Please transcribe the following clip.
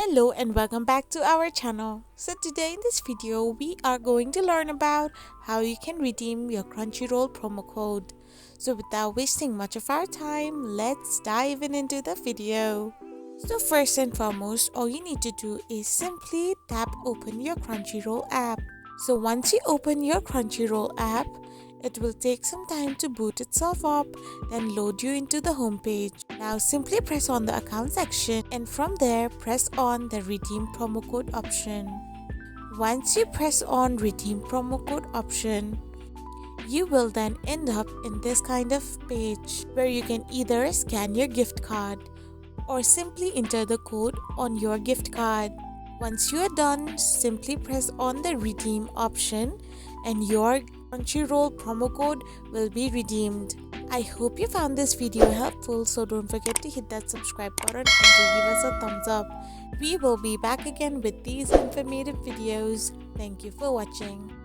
Hello and welcome back to our channel. So today in this video we are going to learn about how you can redeem your Crunchyroll promo code. So without wasting much of our time, let's dive into the video. So first and foremost, all you need to do is simply tap open your Crunchyroll app. So once you open your Crunchyroll app, it will take some time to boot itself up, then load you into the home page. Now simply press on the account section and from there press on the redeem promo code option. Once you press on redeem promo code option, you will then end up in this kind of page where you can either scan your gift card or simply enter the code on your gift card. Once you are done, simply press on the redeem option and your Crunchyroll promo code will be redeemed. I hope you found this video helpful, so don't forget to hit that subscribe button and to give us a thumbs up. We will be back again with these informative videos. Thank you for watching.